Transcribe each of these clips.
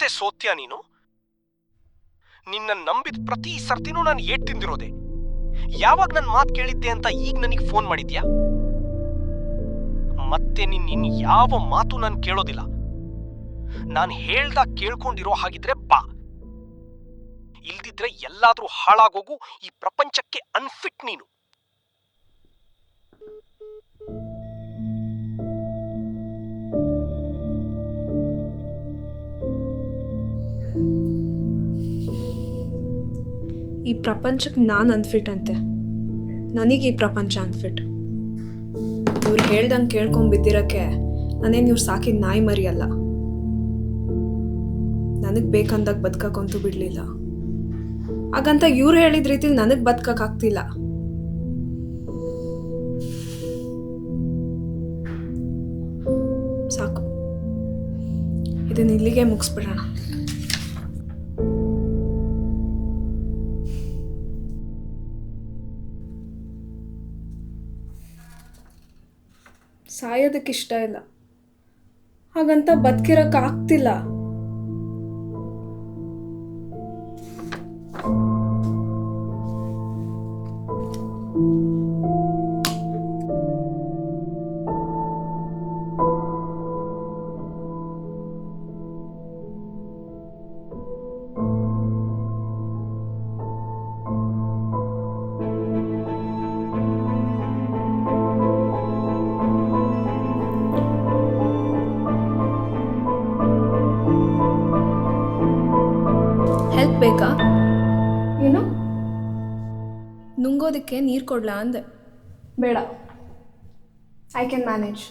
ಮತ್ತೆ ಸೋತ್ಯಾ ನೀನು? ನಿನ್ನ ನಂಬಿದ ಪ್ರತಿ ಸರ್ತಿನೂ ನಾನು ಏಟ್ ತಿಂದಿರೋದೆ. ಯಾವಾಗ ನನ್ನ ಮಾತು ಕೇಳಿದ್ದೆ ಅಂತ ಈಗ ನನಗೆ ಫೋನ್ ಮಾಡಿದ್ಯಾ? ಮತ್ತೆ ನಿನ್ನ ಯಾವ ಮಾತು ನಾನು ಕೇಳೋದಿಲ್ಲ. ನಾನು ಹೇಳ್ದಾಗ ಕೇಳ್ಕೊಂಡಿರೋ ಹಾಗಿದ್ರೆ ಬಾ, ಇಲ್ದಿದ್ರೆ ಎಲ್ಲಾದ್ರೂ ಹಾಳಾಗೋಗು. ಈ ಪ್ರಪಂಚಕ್ಕೆ ಅನ್ಫಿಟ್ ನೀನು. ಈ ಪ್ರಪಂಚಕ್ಕೆ ನಾನು ಅನ್ಫಿಟ್ ಅಂತೆ, ನನಗೆ ಈ ಪ್ರಪಂಚ ಅನ್ಫಿಟ್. ಇವ್ರು ಹೇಳ್ದಂಗೆ ಕೇಳ್ಕೊಂಡ್ಬಿದ್ದಿರಕ್ಕೆ ನಾನೇನು ಇವ್ರು ಸಾಕಿದ ನಾಯಿ ಮರಿ ಅಲ್ಲ. ನನಗೆ ಬೇಕಂದಾಗ ಬದುಕಕ್ಕಂತೂ ಬಿಡಲಿಲ್ಲ. ಹಾಗಂತ ಇವ್ರು ಹೇಳಿದ ರೀತಿಲಿ ನನಗೆ ಬದುಕಕ್ಕಾಗ್ತಿಲ್ಲ. ಸಾಕು, ಇದನ್ನ ಇಲ್ಲಿಗೆ ಮುಗಿಸ್ಬಿಡೋಣ. ಸಾಯೋದಕ್ಕಿಷ್ಟ ಇಲ್ಲ, ಹಾಗಂತ ಬದುಕಿರಕ್ಕಾಗ್ತಿಲ್ಲ. ಹೆಲ್ಪ್ ಬೇಕಾ? ಏನು? ನುಂಗೋದಕ್ಕೆ ನೀರು ಕೊಡ್ಲಾ ಅಂದೆ. ಬೇಡ, I can manage.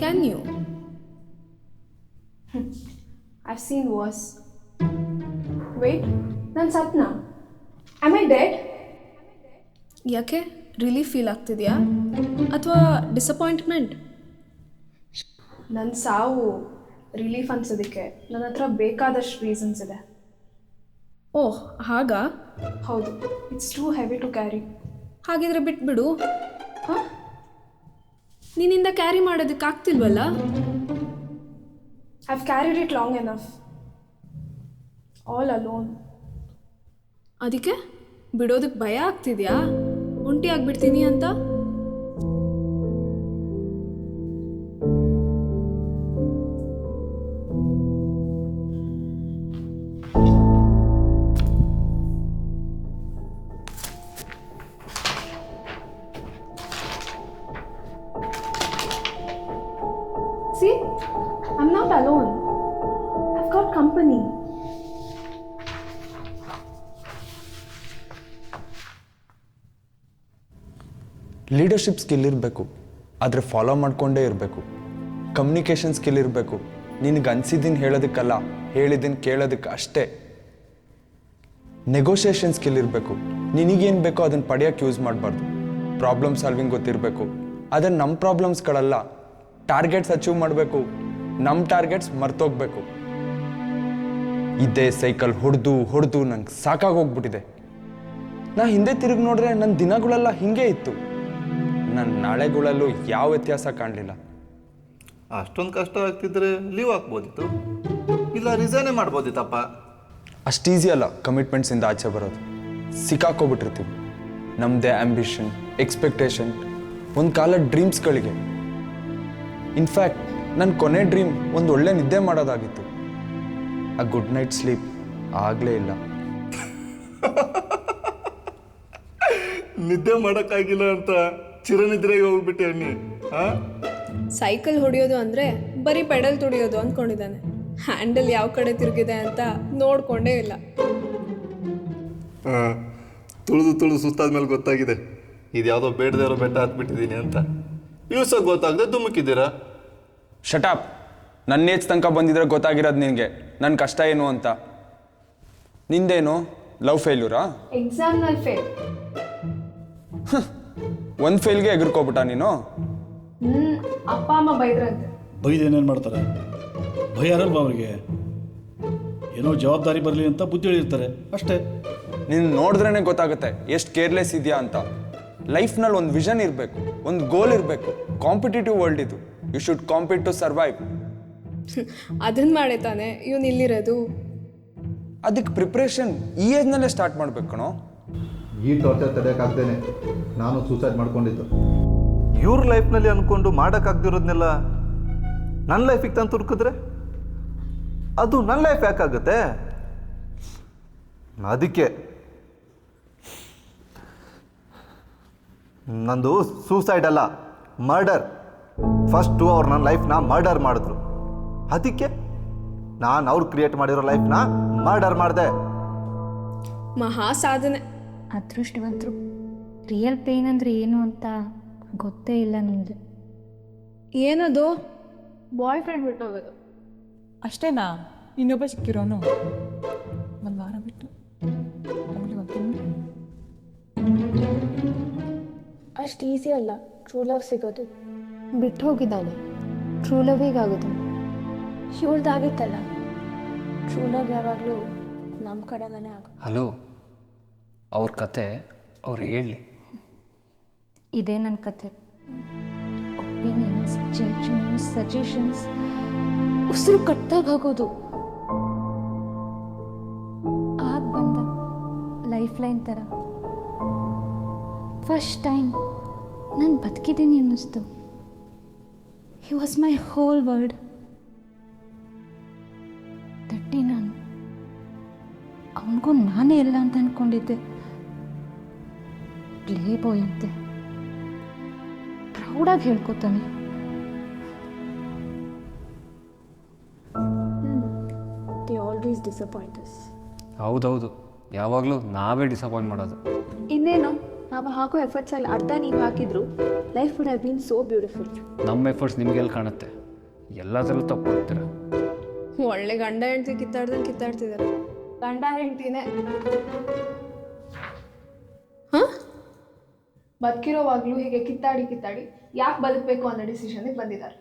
Can you? I seen worse. Wait, ನಾನು ಸತ್ನಾ? Am I dead? ಯಾಕೆ, ರಿಲೀಫ್ ಫೀಲ್ ಆಗ್ತಿದೆಯಾ ಅಥವಾ ಡಿಸಪಾಯಿಂಟ್ಮೆಂಟ್? ನನ್ನ ಸಾವು ರಿಲೀಫ್ ಅನ್ಸೋದಕ್ಕೆ ನನ್ನ ಹತ್ರ ಬೇಕಾದಷ್ಟು ರೀಸನ್ಸ್ ಇದೆ. ಓಹ್ ಹಾಗಾ? ಹೌದು, it's too heavy to carry. ಹಾಗಿದ್ರೆ ಬಿಟ್ಬಿಡು. ಹಾಂ, ನಿನ್ನಿಂದ ಕ್ಯಾರಿ ಮಾಡೋದಕ್ಕೆ ಆಗ್ತಿಲ್ವಲ್ಲ? I have carried it long enough, all alone. ಅದಕ್ಕೆ ಬಿಡೋದಕ್ಕೆ ಭಯ ಆಗ್ತಿದೆಯಾ, ಒಂಟಿ ಆಗಿಬಿಡ್ತೀನಿ ಅಂತ? See, I'm not alone. I've got company. Leadership skill ಇರಬೇಕು, ಆದರೆ ಫಾಲೋ ಮಾಡಿಕೊಂಡೇ ಇರಬೇಕು. ಕಮ್ಯುನಿಕೇಷನ್ ಸ್ಕಿಲ್ ಇರಬೇಕು, ನಿನಗೆ ಅನಿಸಿದ್ದನ್ನು ಹೇಳೋದಕ್ಕಲ್ಲ, ಹೇಳಿದ್ದನ್ನು ಕೇಳೋದಕ್ಕೆ ಅಷ್ಟೇ. ನೆಗೋಷಿಯೇಷನ್ ಸ್ಕಿಲ್ ಇರಬೇಕು, ನಿನಗೇನು ಬೇಕೋ ಅದನ್ನು ಪಡೆಯೋಕ್ಕೆ ಯೂಸ್ ಮಾಡಬಾರ್ದು. ಪ್ರಾಬ್ಲಮ್ ಸಾಲ್ವಿಂಗ್ ಗೊತ್ತಿರಬೇಕು, ಆದರೆ ನಮ್ಮ ಪ್ರಾಬ್ಲಮ್ಸ್ಗಳಲ್ಲ. ಟಾರ್ಗೆಟ್ಸ್ ಅಚೀವ್ ಮಾಡಬೇಕು, ನಮ್ಮ ಟಾರ್ಗೆಟ್ಸ್ ಮರ್ತೋಗ್ಬೇಕು. ಇದೇ ಸೈಕಲ್ ಹೊಡೆದು ನಂಗೆ ಸಾಕಾಗೋಗ್ಬಿಟ್ಟಿದೆ. ನಾ ಹಿಂದೆ ತಿರುಗಿ ನೋಡ್ರೆ ನನ್ನ ದಿನಗಳೆಲ್ಲ ಹಿಂಗೆ ಇತ್ತು. ನನ್ನ ನಾಳೆಗಳಲ್ಲೂ ಯಾವ ವ್ಯತ್ಯಾಸ ಕಾಣಲಿಲ್ಲ. ಅಷ್ಟೊಂದು ಕಷ್ಟ ಆಗ್ತಿದ್ರೆ ಲೀವ್ ಹಾಕ್ಬೋದಿತ್ತು, ಇಲ್ಲ ರಿಸೈನೇ ಮಾಡ್ಬೋದಿತ್ತಪ್ಪ. ಅಷ್ಟು ಈಸಿ ಅಲ್ಲ ಕಮಿಟ್ಮೆಂಟ್ಸಿಂದ ಆಚೆ ಬರೋದು. ಸಿಕ್ಕಾಕೋಬಿಟ್ಟಿರ್ತೀವಿ. ನಮ್ಮದೇ ಆ್ಯಂಬಿಷನ್, ಎಕ್ಸ್ಪೆಕ್ಟೇಷನ್, ಒಂದು ಕಾಲದ ಡ್ರೀಮ್ಸ್ಗಳಿಗೆ. ಇನ್ಫ್ಯಾಕ್ಟ್ ನನ್ನ ಕೊನೆ ಡ್ರೀಮ್ ಒಂದು ಒಳ್ಳೆ ನಿದ್ದೆ ಮಾಡೋದಾಗಿತ್ತು. ಆ ಗುಡ್ ನೈಟ್ ಸ್ಲೀಪ್ ಆಗಲೇ ಇಲ್ಲ. ನಿದ್ದೆ ಮಾಡೋಕ್ಕಾಗಿಲ್ಲ ಅಂತ ಚಿರನಿದ್ರೆಗೆ ಹೋಗ್ಬಿಟ್ಟೆ ಅನ್ನಿ. ಸೈಕಲ್ ಹೊಡೆಯೋದು ಅಂದರೆ ಬರೀ ಪೆಡಲ್ ತುಡಿಯೋದು ಅಂದ್ಕೊಂಡಿದ್ದಾನೆ. ಹ್ಯಾಂಡಲ್ ಯಾವ ಕಡೆ ತಿರುಗಿದೆ ಅಂತ ನೋಡಿಕೊಂಡೇ ಇಲ್ಲ. ತುಳಿದು ಸುಸ್ತಾದ್ಮೇಲೆ ಗೊತ್ತಾಗಿದೆ ಇದು ಯಾವುದೋ ಬೇಡದೇ ಇರೋ ಬೆಟ್ಟ ಹತ್ಬಿಟ್ಟಿದ್ದೀನಿ ಅಂತ. ಇಳಿಸೋಕೆ ಗೊತ್ತಾಗದೆ ಧುಮುಕಿದ್ದೀರಾ. ಶಟಾಪ್. ನನ್ನ ಏಜ್ ತನಕ ಬಂದಿದ್ರೆ ಗೊತ್ತಾಗಿರೋದು ನಿನಗೆ ನನ್ನ ಕಷ್ಟ ಏನು ಅಂತ. ನಿಂದೇನು ಲವ್ ಫೇಲ್ಯೂರಾ? ಎಕ್ಸಾಮ್ನಲ್ಲಿ ಫೇಲ್. ಒಂದು ಫೇಲ್ಗೆ ಎಗರ್ಕೋಬಿಟ್ಟ ನೀನು? ಅಪ್ಪ ಅಮ್ಮ ಬೈದ್ರಂತೆ. ಬೈದೇನೇನು ಮಾಡ್ತಾರೆ? ಭಯ ಇರಲ್ವ ಅವ್ರಿಗೆ? ಏನೋ ಜವಾಬ್ದಾರಿ ಬರಲಿ ಅಂತ ಬುದ್ಧಿ ಹೇಳಿರ್ತಾರೆ ಅಷ್ಟೇ. ನೀನು ನೋಡಿದ್ರೇ ಗೊತ್ತಾಗುತ್ತೆ ಎಷ್ಟು ಕೇರ್ಲೆಸ್ ಇದೆಯಾ ಅಂತ. ಲೈಫ್ನಲ್ಲಿ ಒಂದು ವಿಷನ್ ಇರಬೇಕು, ಒಂದು ಗೋಲ್ ಇರಬೇಕು. ಕಾಂಪಿಟೇಟಿವ್ ವರ್ಲ್ಡ್ ಇದು. You should compete to survive. ಅದನ್ನು ಮಾಡೇ ತಾನೆ ಇವನು ಇಲ್ಲಿರೋದು. ಅದಕ್ಕೆ ಪ್ರಿಪ್ರೇಷನ್ ಈ ಏಜ್ನಲ್ಲೇ ಸ್ಟಾರ್ಟ್ ಮಾಡ್ಬೇಕು ಕಣೋ. ಈ ಟಾರ್ಚರ್ ತಡೆಯೋಕ್ಕಾಗ್ದೇನೆ ನಾನು ಸೂಸೈಡ್ ಮಾಡ್ಕೊಂಡಿದ್ದು. ಇವ್ರ ಲೈಫ್ನಲ್ಲಿ ಅಂದ್ಕೊಂಡು ಮಾಡೋಕ್ಕಾಗ್ದಿರೋದನ್ನೆಲ್ಲ ನನ್ನ ಲೈಫಿಗೆ ತಂದು ತುರ್ಕಿದ್ರೆ ಅದು ನನ್ನ ಲೈಫ್ ಯಾಕಾಗುತ್ತೆ? ಅದಕ್ಕೆ ನಂದು ಸೂಸೈಡ್ ಅಲ್ಲ, ಮರ್ಡರ್. ಫಸ್ಟು ಅವ್ರು ನನ್ನ ಲೈಫ್ನ ಮರ್ಡರ್ ಮಾಡಿದ್ರು, ಅದಕ್ಕೆ ನಾನು ಅವ್ರು ಕ್ರಿಯೇಟ್ ಮಾಡಿರೋ ಲೈಫ್ನ ಮರ್ಡರ್ ಮಾಡಿದೆ. ಮಹಾ ಸಾಧನೆ. ಅದೃಷ್ಟವಂತರು. ರಿಯಲ್ ಪೇನ್ ಅಂದರೆ ಏನು ಅಂತ ಗೊತ್ತೇ ಇಲ್ಲ ನನಗೆ. ಏನದು? ಬಾಯ್ ಫ್ರೆಂಡ್ ಬಿಟ್ಟೋಗೋದು ಅಷ್ಟೇನಾ? ಇನ್ನೊಬ್ಬ ಸಿಕ್ಕಿರೋನು ಒಂದು ವಾರ ಬಿಟ್ಟು ಆಮೇಲೆ ಹೋಗ್ತೀನಿ. ಅಷ್ಟು ಈಸಿ ಅಲ್ಲ ಟ್ರೂ ಲವ್ ಸಿಗೋದು. ಬಿಟ್ಟು ಹೋಗಿದ್ದಾನೆ, ಟ್ರೂ ಲವ್ ಹೇಗಾಗೋದು? ಶಿವಳ್ದಾಗಿತ್ತಲ್ಲ, ಟ್ರೂ ಲವ್ ಯಾವಾಗಲೂ ನಮ್ಮ ಕಡೆನೇ ಆಗೋದು. ಹಲೋ, ಅವ್ರ ಕತೆ ಅವ್ರು ಹೇಳಿ. ಇದೇ ನನ್ನ ಕತೆ. ಒಪಿನಿಯನ್ಸ್, ಜಡ್ಜ್ಮೆಂಟ್ಸ್, ಸಜೆಷನ್ಸ್ ಉಸಿರು ಕಟ್ಟಾಗ ಆಗೋದು. ಆಗ ಬಂದ ಲೈಫ್ ಲೈನ್ ಥರ ಫಸ್ಟ್ ಟೈಮ್ ನಾನು ಬದುಕಿದ್ದೀನಿ ಅನ್ನಿಸ್ತು. He was my whole world. ತಟ್ಟಿ ನಾನು ಅವನಿಗೂ ನಾನೇ ಇಲ್ಲ ಅಂತ ಅಂದ್ಕೊಂಡಿದ್ದೆ. ಪ್ಲೇ ಬಾಯ್ ಅಂತೆ, ಪ್ರೌಡಾಗಿ ಹೇಳ್ಕೊತಾನೆ. They always disappoint us. ಹೌದೌದು, ಯಾವಾಗಲೂ ನಾವೇ ಡಿಸಪಾಯಿಂಟ್ ಮಾಡೋದು. ಇನ್ನೇನು, ನಾವು ಹಾಕೋ ಎಫರ್ಟ್ಸಲ್ಲಿ ಅರ್ಧ ನೀವು ಹಾಕಿದ್ರು life would have been so beautiful. ನಮ್ಮ ಎಫರ್ಟ್ಸ್ ನಿಮಗೆಲ್ಲಿ ಕಾಣುತ್ತೆ? ಎಲ್ಲದರಲ್ಲೂ ತಪ್ಪು ಮಾಡ್ತೀರ. ಒಳ್ಳೆ ಗಂಡ ಹೆಂಡ್ತಿ ಕಿತ್ತಾಡ್ದಂಗೆ ಕಿತ್ತಾಡ್ತಿದ್ದಾರೆ. ಗಂಡ ಹೆಂಡ್ತಿನೇ. ಹಾಂ, ಬದುಕಿರೋವಾಗಲೂ ಹೀಗೆ ಕಿತ್ತಾಡಿ ಕಿತ್ತಾಡಿ ಯಾಕೆ ಬದುಕಬೇಕು ಅನ್ನೋ ಡಿಸಿಷನ್ಗೆ ಬಂದಿದ್ದಾರೆ.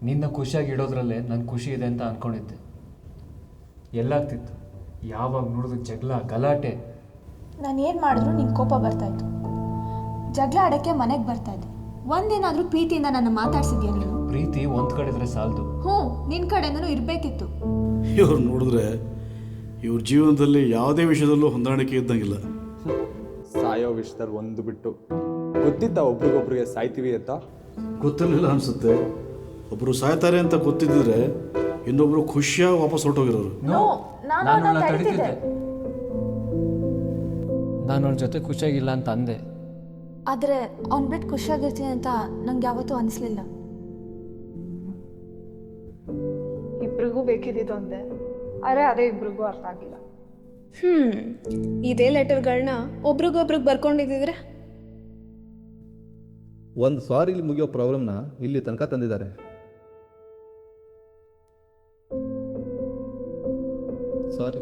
ನಿನ್ನ ಖುಷಿಯಾಗಿ ಇಡೋದ್ರಲ್ಲೇ ನನ್ನ ಖುಷಿ ಇದೆ ಅಂತ ಅಂದ್ಕೊಂಡಿದ್ದೆ. ಎಲ್ಲಾಗ್ತಿತ್ತು, ಯಾವಾಗ ನೋಡಿದ್ರು ಜಗಳ, ಗಲಾಟೆ. ನಾನು ಏನು ಮಾಡಿದ್ರು ನಿನ್ನ ಕೋಪ ಬರ್ತಾಯಿತ್ತು. ಜಗಳ ಆಡೋಕ್ಕೆ ಮನೆಗೆ ಬರ್ತಾಯಿದ್ದೆ. ಒಂದೇನಾದರೂ ಪ್ರೀತಿಯಿಂದ ನನ್ನ ಮಾತಾಡ್ಸಿದ್ಯಾ ನೀನು? ಪ್ರೀತಿ ಒಂದು ಕಡೆ ಇದ್ರೆ ಸಾಲದು. ಹ್ಞೂ, ನಿನ್ನ ಕಡೆನೂ ಇರಬೇಕಿತ್ತು. ಇವ್ರು ನೋಡಿದ್ರೆ ಇವ್ರ ಜೀವನದಲ್ಲಿ ಯಾವುದೇ ವಿಷಯದಲ್ಲೂ ಹೊಂದಾಣಿಕೆ ಇದ್ದಂಗಿಲ್ಲ. ಸಾಯೋ ವಿಷಯದಲ್ಲಿ ಒಂದು ಬಿಟ್ಟು ಗೊತ್ತಿತ್ತಾ ಒಬ್ರಿಗೊಬ್ರಿಗೆ ಸಾಯ್ತೀವಿ ಅಂತ? ಗೊತ್ತಿರಲಿಲ್ಲ ಅನಿಸುತ್ತೆ. ಒಬ್ಬರು ಸಾಯ್ತಾರೆ ಅಂತ ಗೊತ್ತಿದ್ದರೆ ಇನ್ನೊಬ್ಬರು ಖುಷಿಯಾಗಿ ವಾಪಸ್ ಹೊರಟೋಗಿರೋರು. ನಾನು ತಡೀತಿದ್ದೆ. ನಾನು ಅವ್ರ ಜೊತೆ ಖುಷಿಯಾಗಿಲ್ಲ ಅಂತ ಅಂದೆ. ಆದರೆ ಅವ್ನು ಬಿಟ್ಟು ಖುಷಿಯಾಗಿರ್ತೀನಿ ಅಂತ ನಂಗೆ ಯಾವತ್ತೂ ಅನಿಸ್ಲಿಲ್ಲ. ಇಬ್ರಿಗೂ ಬೇಕಿದ್ದಿದ್ದು ಅಂದೆ, ಆದರೆ ಅದೇ ಇಬ್ರಿಗೂ ಅರ್ಥ ಆಗಿಲ್ಲ. ಇದೇ ಲೆಟರ್ಗಳನ್ನ ಒಬ್ರಿಗೊಬ್ರಿಗೆ ಬರ್ಕೊಂಡಿದ್ದಿದ್ರೆ ಒಂದು ಸಾರಿಲಿ ಮುಗಿಯೋ ಪ್ರಾಬ್ಲಮ್ನ ಇಲ್ಲಿ ತನಕ ತಂದಿದ್ದಾರೆ. ಸಾರಿ,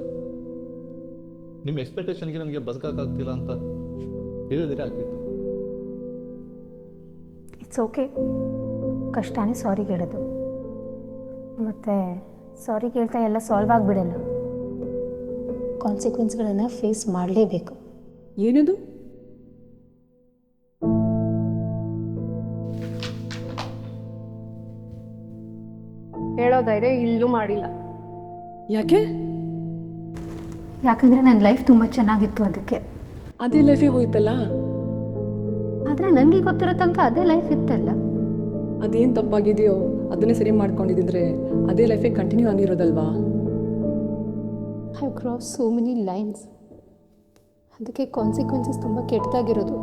ನಿಮ್ಮ ಎಕ್ಸ್ಪೆಕ್ಟೇಷನ್ಗೆ ನನಗೆ ಬದುಕೋಕ್ಕಾಗ್ತಿಲ್ಲ ಅಂತ ಹೇಳಿದ್ರೆ ಆಗ್ತಿತ್ತು. It's okay. ಕಷ್ಟನೇ ಸಾರಿ ಕೇಳೋದು. ಮತ್ತು ಸಾರಿ ಕೇಳ್ತಾ ಎಲ್ಲ ಸಾಲ್ವ್ ಆಗಿಬಿಡಲ್ಲ. ಕಾನ್ಸಿಕ್ವೆನ್ಸ್ಗಳನ್ನು ಫೇಸ್ ಮಾಡಲೇಬೇಕು. ಏನದು? ಹೇಳೋ ಧೈರ್ಯ ಇಲ್ಲೂ ಮಾಡಿಲ್ಲ. ಯಾಕೆ? ಯಾಕಂದರೆ ನನ್ನ ಲೈಫ್ ತುಂಬ ಚೆನ್ನಾಗಿತ್ತು, ಅದಕ್ಕೆ. ಅದೇ ಲೈಫಿಗೆ ಹೋಯ್ತಲ್ಲ. ಆದರೆ ನನಗೆ ಗೊತ್ತಿರೋ ತನಕ ಅದೇ ಲೈಫ್ ಇತ್ತಲ್ಲ. ಅದೇನು ತಪ್ಪಾಗಿದೆಯೋ ಅದನ್ನೇ ಸರಿ ಮಾಡ್ಕೊಂಡಿದ್ದಿದ್ರೆ ಅದೇ ಲೈಫಿಗೆ ಕಂಟಿನ್ಯೂ ಆಗಿರೋದಲ್ವಾ? I cross so many lines. ಅದಕ್ಕೆ ಕಾನ್ಸಿಕ್ವೆನ್ಸಸ್ ತುಂಬ ಕೆಟ್ಟದಾಗಿರೋದು.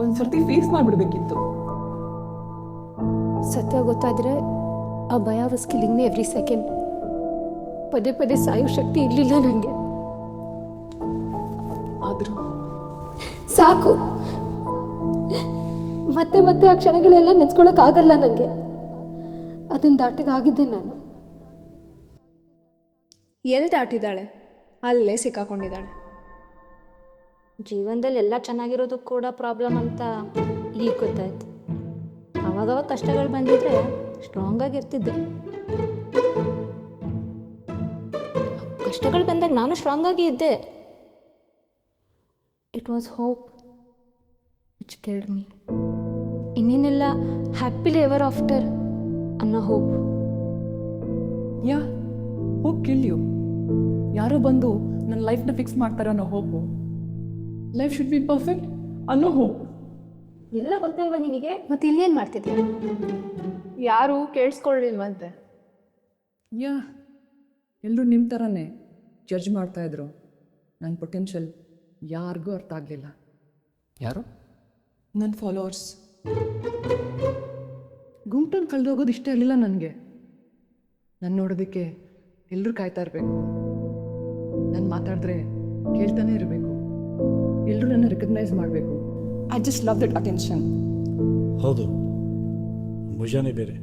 ಒಂದು ಸರ್ತಿ ಫೇಸ್ ಮಾಡಿಬಿಡ್ಬೇಕಿತ್ತು. ಸತ್ಯ ಗೊತ್ತಾದರೆ ಆ ಭಯ was killing me every second. ಪದೇ ಪದೇ ಸಾಯೋ ಶಕ್ತಿ ಇರಲಿಲ್ಲ ನನಗೆ. ಆದರೂ ಸಾಕು, ಮತ್ತೆ ಮತ್ತೆ ಆ ಕ್ಷಣಗಳೆಲ್ಲ ನೆನೆಸ್ಕೊಳ್ಳೋಕ್ಕಾಗಲ್ಲ ನನಗೆ. ಅದನ್ನು ದಾಟಿಗಾಗಿದ್ದೆ ನಾನು. ಎಲ್ಲಿ ದಾಟಿದ್ದಾಳೆ ಅಲ್ಲೇ ಸಿಕ್ಕಾಕೊಂಡಿದ್ದಾಳೆ. ಜೀವನದಲ್ಲಿ ಎಲ್ಲ ಚೆನ್ನಾಗಿರೋದು ಕೂಡ ಪ್ರಾಬ್ಲಮ್ ಅಂತ ಈಗ ಗೊತ್ತಾಯ್ತು. ಅವಾಗವಾಗ ಕಷ್ಟಗಳು ಬಂದಿದ್ರೆ ಸ್ಟ್ರಾಂಗ್ ಆಗಿರ್ತಿದ್ದೆ. ಕಷ್ಟಗಳು ಬಂದಾಗ ನಾನು ಸ್ಟ್ರಾಂಗ್ ಆಗಿ ಇದ್ದೆ. It was hope which killed me. ಇನ್ನೇನೆಲ್ಲ ಹ್ಯಾಪಿಲಿ ಎವರ್ ಆಫ್ಟರ್ ಅನ್ನೋ ಹೋಪ್ ಯಾ ಹೋಗಿ ಕೇಳಿಯು. ಯಾರೋ ಬಂದು ನನ್ನ ಲೈಫ್ನ ಫಿಕ್ಸ್ ಮಾಡ್ತಾರೆ ಅನ್ನೋ hope, life should be perfect ಅನ್ನೋ ಹೋಪ್. ಎಲ್ಲ ಗೊತ್ತಲ್ವ ನಿನಗೆ, ಮತ್ತೆ ಇಲ್ಲೇನು ಮಾಡ್ತಿದ್ಯಾ? ಯಾರು ಕೇಳಿಸ್ಕೊಳ್ಳಿಲ್ವಂತೆ. ಯಾ ಎಲ್ಲರೂ ನಿಮ್ಮ ಥರನೇ ಜಡ್ಜ್ ಮಾಡ್ತಾಯಿದ್ರು. ನನ್ನ ಪೊಟೆನ್ಷಿಯಲ್ ಯಾರಿಗೂ ಅರ್ಥ ಆಗಲಿಲ್ಲ. ಯಾರು? ನನ್ನ ಫಾಲೋವರ್ಸ್. ಗುಂಪನ್ನು ಕಳೆದೋಗೋದು ಇಷ್ಟ ಇರಲಿಲ್ಲ ನನಗೆ. ನಾನು ನೋಡೋದಕ್ಕೆ ಎಲ್ಲರೂ ಕಾಯ್ತಾ ಇರಬೇಕು, ನಾನು ಮಾತಾಡಿದ್ರೆ ಕೇಳ್ತಾನೆ ಇರಬೇಕು, ಎಲ್ಲರೂ ನನ್ನ ರೆಕಗ್ನೈಸ್ ಮಾಡಬೇಕು. I just love that attention. ಹೌದು, ಮಜಾನೇ ಬೇರೆ.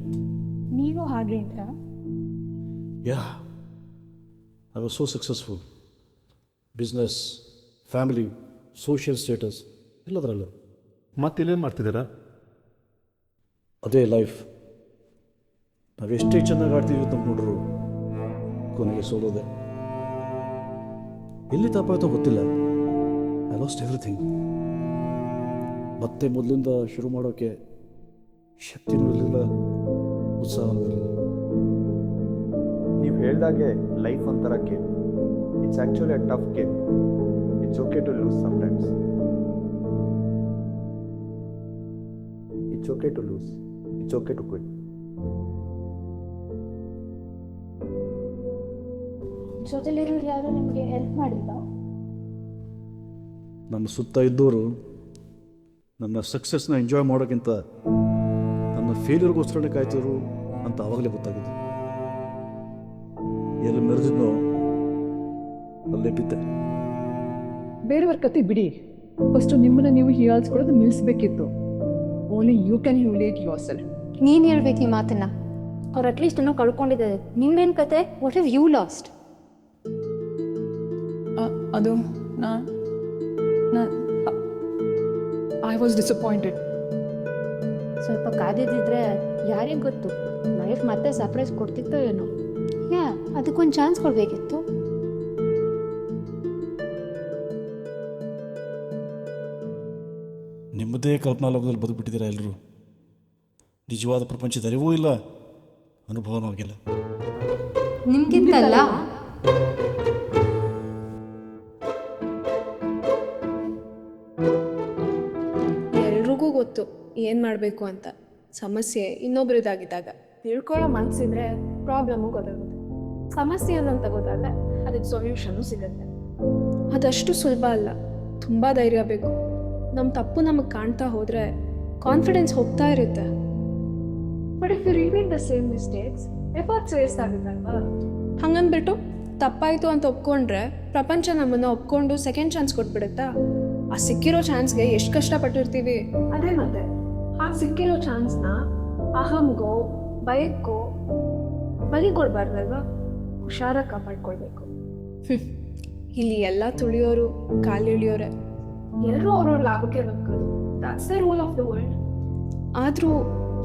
ನೀವು ಹಾಗೆ ಅಂತ yeah, I was so successful. Business, family, social status ಎಲ್ಲದರಲ್ಲೂ. ಮತ್ತೆ ಇಲ್ಲೇನು ಮಾಡ್ತಿದ್ದೀರಾ? ಅದೇ ಲೈಫ್. ನಾವೆಷ್ಟೇ ಚೆನ್ನಾಗಿ ಆಡ್ತೀವಿ ಅಂತ ನೋಡ್ರು ಕೊನೆಗೆ ಸೋಲೋದೆ. ಎಲ್ಲಿ ತಪ್ಪಾಯ್ತೋ ಗೊತ್ತಿಲ್ಲ. I lost everything. ಮತ್ತೆ ಮೊದಲಿಂದ ಶುರು ಮಾಡೋಕ್ಕೆ ಶಕ್ತಿನೂ ಇರಲಿಲ್ಲ, ಉತ್ಸಾಹನೂ ಇರಲಿಲ್ಲ. ನೀವು ಹೇಳ್ದಾಗೆ ಲೈಫ್ ಒಂಥರ game. It's actually a tough game. It's okay to lose sometimes. It's okay to lose. It's okay to quit. ಜೊತೆಲಿರೋರು ಯಾರು ನಿಮಗೆ ಹೆಲ್ಪ್ ಮಾಡಿಲ್ಲ? ನನ್ನ ಸುತ್ತ ಇದ್ದವರು ನನ್ನ ಸಕ್ಸಸ್ನ ಎಂಜಾಯ್ ಮಾಡೋಕ್ಕಿಂತ ನನ್ನ ಫೇಲ್ಯೂರ್ಗೋಸ್ಕರನೇ ಕಾಯ್ತಿದ್ರು ಅಂತ ಆವಾಗಲೇ ಗೊತ್ತಾಗಿದ್ದು. ಎಲ್ಲಿ ಮೆರೆದಿದ್ನೋ ಅಲ್ಲೇ ಬಿದ್ದೆ. ಬೇರೆಯವ್ರ ಕತೆ ಬಿಡಿ, ಫಸ್ಟು ನಿಮ್ಮನ್ನು ನೀವು ಹೀಯಾಳಿಸ್ಕೊಳ್ಳೋದು ನಿಲ್ಲಿಸ್ಬೇಕಿತ್ತು. Only you can humiliate yourself. ನೀನು ಹೇಳ್ಬೇಕು ಈ ಮಾತನ್ನ. ಅವ್ರು ಅಟ್ಲೀಸ್ಟ್ ಇನ್ನೂ ಕಳ್ಕೊಂಡಿದ್ದಾರೆ. ನಿಮ್ದೇನು ಕತೆ? What have you lost? ಅದು ಐ ವಾಸ್ ಡಿಸಪಾಯಿಂಟೆಡ್. ಸ್ವಲ್ಪ ಕಾದಿದ್ದಿದ್ರೆ ಯಾರಿಗೆ ಗೊತ್ತು, ಲೈಫ್ ಮತ್ತೆ ಸರ್ಪ್ರೈಸ್ ಕೊಡ್ತಿತ್ತೋ ಏನೋ. ಯಾ, ಅದಕ್ಕೊಂದು ಚಾನ್ಸ್ ಕೊಡಬೇಕಿತ್ತು. ನಿಮ್ಮದೇ ಕಲ್ಪನಾ ಲೋಕದಲ್ಲಿ ಬದುಕ್ಬಿಟ್ಟಿದ್ದೀರಾ ಎಲ್ಲರೂ. ನಿಜವಾದ ಪ್ರಪಂಚದ ಅರಿವೂ ಇಲ್ಲ, ಅನುಭವನೂ ಆಗಿಲ್ಲ. ನಿಮ್ಗಿಂತಲ್ಲ. ಎಲ್ರಿಗೂ ಗೊತ್ತು ಏನು ಮಾಡಬೇಕು ಅಂತ. ಸಮಸ್ಯೆ ಇನ್ನೊಬ್ರದ್ದಾಗಿದ್ದಾಗ ತಿಳ್ಕೊಳ್ಳೋ ಮನಸ್ಸಿದ್ರೆ ಪ್ರಾಬ್ಲಮ್ಮು ಗೊತ್ತಾಗುತ್ತೆ. ಸಮಸ್ಯೆ ಅನ್ನಂತ ಗೊತ್ತಾದರೆ ಅದಕ್ಕೆ ಸೊಲ್ಯೂಷನ್ನು ಸಿಗುತ್ತೆ. ಅದಷ್ಟು ಸುಲಭ ಅಲ್ಲ, ತುಂಬ ಧೈರ್ಯ ಬೇಕು. ನಮ್ಮ ತಪ್ಪು ನಮಗೆ ಕಾಣ್ತಾ ಹೋದರೆ ಕಾನ್ಫಿಡೆನ್ಸ್ ಹೋಗ್ತಾ ಇರುತ್ತೆ. But if you repeat the same mistakes, efforts waste ಆಗುತ್ತಲ್ವಾ? ಹಂಗಂದ್ಬಿಟ್ಟು ತಪ್ಪಾಯಿತು ಅಂತ ಒಪ್ಕೊಂಡ್ರೆ ಪ್ರಪಂಚ ನಮ್ಮನ್ನು ಒಪ್ಕೊಂಡು ಸೆಕೆಂಡ್ ಚಾನ್ಸ್ ಕೊಟ್ಬಿಡುತ್ತಾ? ಆ ಸಿಕ್ಕಿರೋ ಚಾನ್ಸ್ಗೆ ಎಷ್ಟು ಕಷ್ಟಪಟ್ಟಿರ್ತೀವಿ. ಅದೇ ಮತ್ತೆ ಆ ಸಿಕ್ಕಿರೋ ಚಾನ್ಸ್ನ ಅಹಂಗೋ ಭಯಕ್ಕೋ ಬಲಿ ಕೊಡಬಾರ್ದಲ್ವಾ? ಹುಷಾರಾಗಿ ಕಾಪಾಡ್ಕೊಳ್ಬೇಕು. ಇಲ್ಲಿ ಎಲ್ಲ ತುಳಿಯೋರು ಕಾಲಿಳಿಯೋರೆ. ಎಲ್ಲರೂ ಅವ್ರವ್ರ ಲಾಭಕ್ಕೆ ಬದುಕೋದು. That's the rule of the world. ಆದರೂ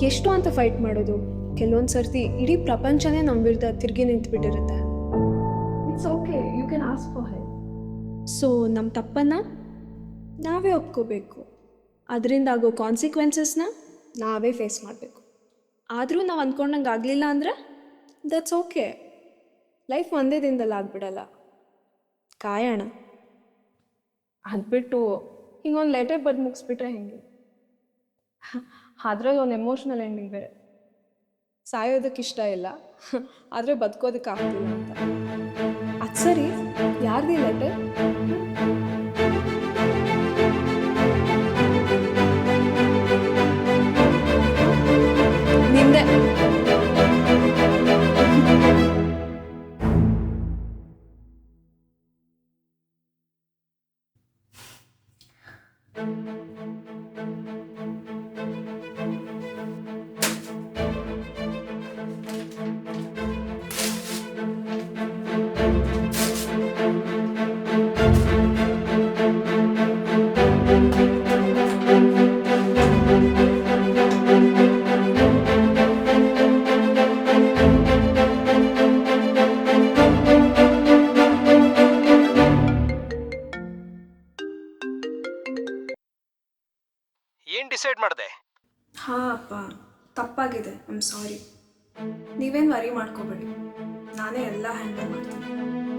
ಎಷ್ಟು ಅಂತ ಫೈಟ್ ಮಾಡೋದು? ಕೆಲವೊಂದು ಸರ್ತಿ ಇಡೀ ಪ್ರಪಂಚನೇ ನಮ್ಮ ವಿರುದ್ಧ ತಿರುಗಿ ನಿಂತುಬಿಟ್ಟಿರುತ್ತೆ. It's okay, you can ask for help. So ನಮ್ಮ ತಪ್ಪನ್ನು ನಾವೇ ಒಪ್ಕೋಬೇಕು. ಅದರಿಂದ ಆಗೋ ಕಾನ್ಸಿಕ್ವೆನ್ಸಸ್ನ ನಾವೇ ಫೇಸ್ ಮಾಡಬೇಕು. ಆದರೂ ನಾವು ಅಂದ್ಕೊಂಡಂಗೆ ಆಗಲಿಲ್ಲ ಅಂದರೆ ದಟ್ಸ್ ಓಕೆ. ಲೈಫ್ ಒಂದೇ ದಿನದಲ್ಲಿ ಆಗಿಬಿಡಲ್ಲ, ಕಾಯೋಣ. ಅದ್ಬಿಟ್ಟು ಹಿಂಗೊಂದು ಲೆಟರ್ ಬರೆದು ಮುಗಿಸ್ಬಿಟ್ರೆ ಹೆಂಗೆ? ಅದ್ರಲ್ಲಿ ಒಂದು ಎಮೋಷ್ನಲ್ ಎಂಡಿಂಗ್ ಬೇರೆ. ಸಾಯೋದಕ್ಕೆ ಇಷ್ಟ ಇಲ್ಲ, ಆದರೆ ಬದುಕೋದಕ್ಕೆ ಆಗ್ತಿಲ್ಲ ಅಂತ. ಅದು ಸರಿ, ಯಾರ್ದು ಲೆಟರ್? ನಿಂದೆ. ಏನ್ ಡಿಸೈಡ್ ಮಾಡಿದೆ? ಹಾಂ ಅಪ್ಪ, ತಪ್ಪಾಗಿದೆ. I am sorry. ನೀವೇನು ವರಿ ಮಾಡ್ಕೋಬೇಡಿ. ನಾನೇ ಎಲ್ಲ ಹ್ಯಾಂಡಲ್ ಮಾಡ್ತೀನಿ.